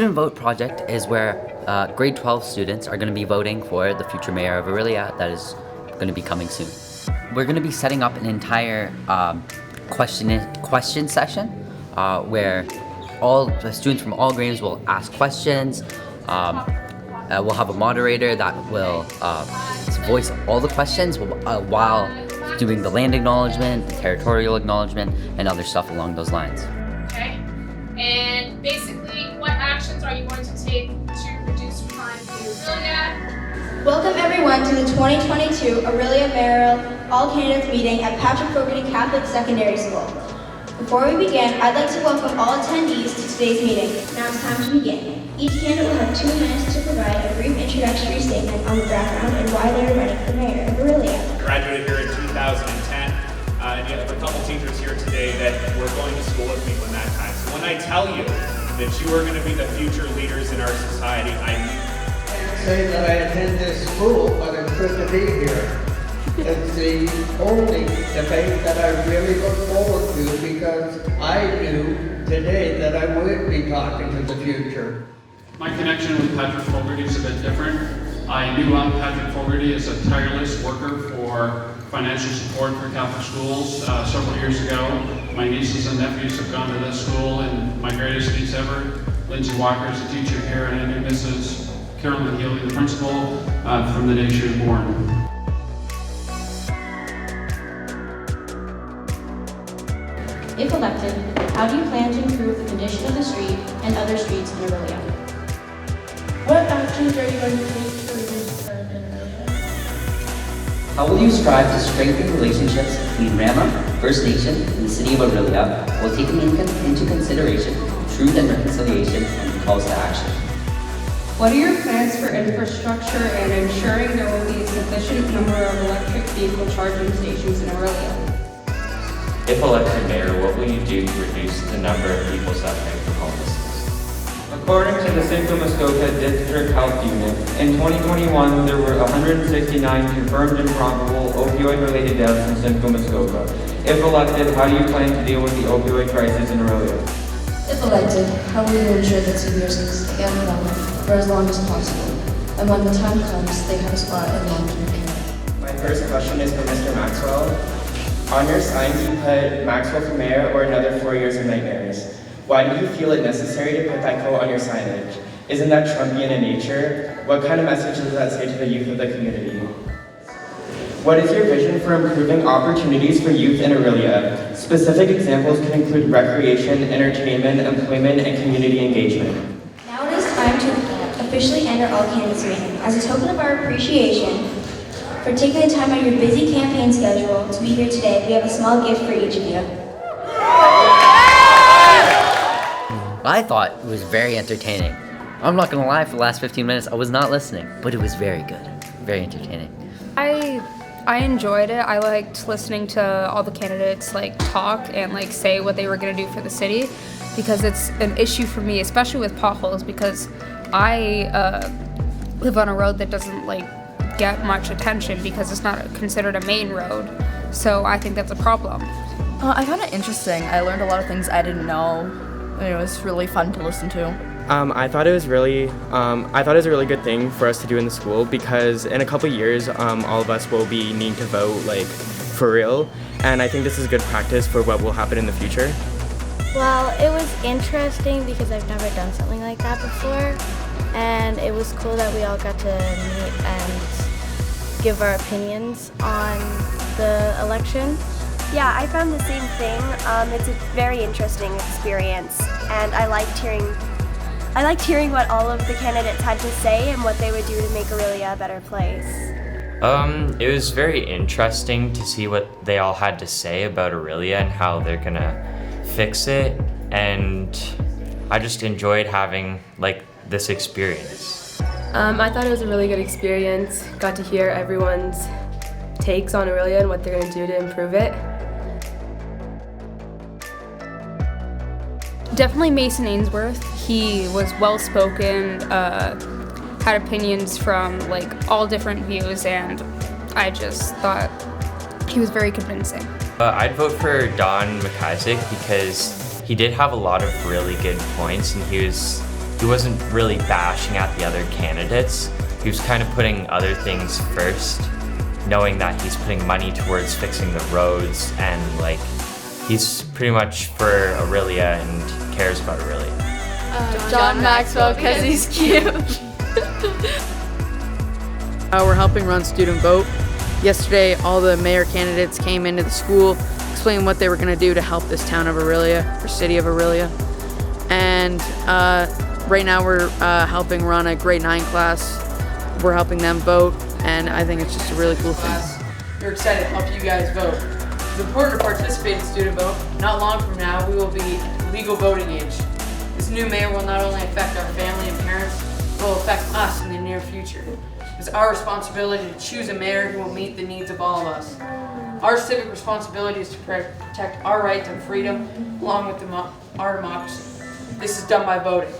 Student Vote Project is where grade 12 students are going to be voting for the future mayor of Aurelia that is going to be coming soon. We're going to be setting up an entire question session where all the students from all grades will ask questions. We'll have a moderator that will voice all the questions while doing the land acknowledgement, the territorial acknowledgement, and other stuff along those lines. Okay. And basically, what actions are you going to take to reduce crime in Aurelia? Welcome everyone to the 2022 Aurelia Mayoral All Candidates meeting at Patrick Fogarty Catholic Secondary School. Before we begin, I'd like to welcome all attendees to today's meeting. Now it's time to begin. Each candidate will have 2 minutes to provide a brief introductory statement on the background and why they are running for mayor of Aurelia. Graduated here in 2010, and you have a couple teachers here today that were going to school with me when that time. So when I tell you that you are going to be the future leaders in our society, I mean say that I attend this school, but it's good to be here. It's the only debate that I really look forward to because I knew today that I would be talking to the future. My connection with Patrick Fogarty is a bit different. I knew Patrick Fogarty as a tireless worker for financial support for Catholic schools several years ago. My nieces and nephews have gone to this school, and my greatest niece ever, Lindsay Walker, is a teacher here, and I knew Mrs. Carolyn Healy, the principal, from the day she was born. If elected, how do you plan to improve the condition of the street and other streets in Aurelia? What actions are you going to take to reduce crime in Aurelia? How will you strive to strengthen relationships between Rama, First Nation, and the City of Aurelia while taking into consideration truth and reconciliation and calls to action? What are your plans for infrastructure and ensuring there will be a sufficient number of electric vehicle charging stations in Aurelia? If elected mayor, what will you do to reduce the number of people suffering from homelessness? According to the Simcoe Muskoka District Health Unit, in 2021 there were 169 confirmed and probable opioid-related deaths in Simcoe Muskoka. If elected, how do you plan to deal with the opioid crisis in Aurelia? If elected, how will you ensure that seniors can stay on the island for as long as possible, and when the time comes, they have a spot in long-term care? My first question is for Mr. Maxwell. On your sign, you put Maxwell for mayor or another 4 years of nightmares. Why do you feel it necessary to put that quote on your signage? Isn't that Trumpian in nature? What kind of message does that say to the youth of the community? What is your vision for improving opportunities for youth in Aurelia? Specific examples can include recreation, entertainment, employment, and community engagement. Now it is time to officially end our All Candidates meeting. As a token of our appreciation for taking the time out of your busy campaign schedule to be here today, we have a small gift for each of you. I thought it was very entertaining. I'm not gonna lie, for the last 15 minutes I was not listening, but it was very good, very entertaining. I enjoyed it. I liked listening to all the candidates talk and say what they were gonna do for the city, because it's an issue for me, especially with potholes, because I live on a road that doesn't get much attention because it's not considered a main road. So I think that's a problem. I found it interesting. I learned a lot of things I didn't know, and it was really fun to listen to. I thought it was a really good thing for us to do in the school, because in a couple years, all of us will be needing to vote for real, and I think this is good practice for what will happen in the future. Well, it was interesting because I've never done something like that before, and it was cool that we all got to meet and give our opinions on the election. Yeah, I found the same thing. It's a very interesting experience, and I liked hearing what all of the candidates had to say and what they would do to make Aurelia a better place. It was very interesting to see what they all had to say about Aurelia and how they're gonna fix it, and I just enjoyed having this experience. I thought it was a really good experience. Got to hear everyone's takes on Aurelia and what they're going to do to improve it. Definitely Mason Ainsworth. He was well-spoken, had opinions from all different views, and I just thought he was very convincing. I'd vote for Don McIsaac because he did have a lot of really good points, and he was he wasn't really bashing at the other candidates. He was kind of putting other things first, knowing that he's putting money towards fixing the roads, and like he's pretty much for Aurelia and cares about Aurelia. John Maxwell, because he's cute. We're helping run Student Vote. Yesterday, all the mayor candidates came into the school, explaining what they were going to do to help this town of Aurelia, or city of Aurelia. And right now we're helping run a grade 9 class. We're helping them vote, and I think it's just a really cool thing. We're excited to help you guys vote. It's important to participate in Student Vote. Not long from now, we will be legal voting age. This new mayor will not only affect our family and parents, but will affect us in the near future. It's our responsibility to choose a mayor who will meet the needs of all of us. Our civic responsibility is to protect our right to freedom along with our democracy. This is done by voting.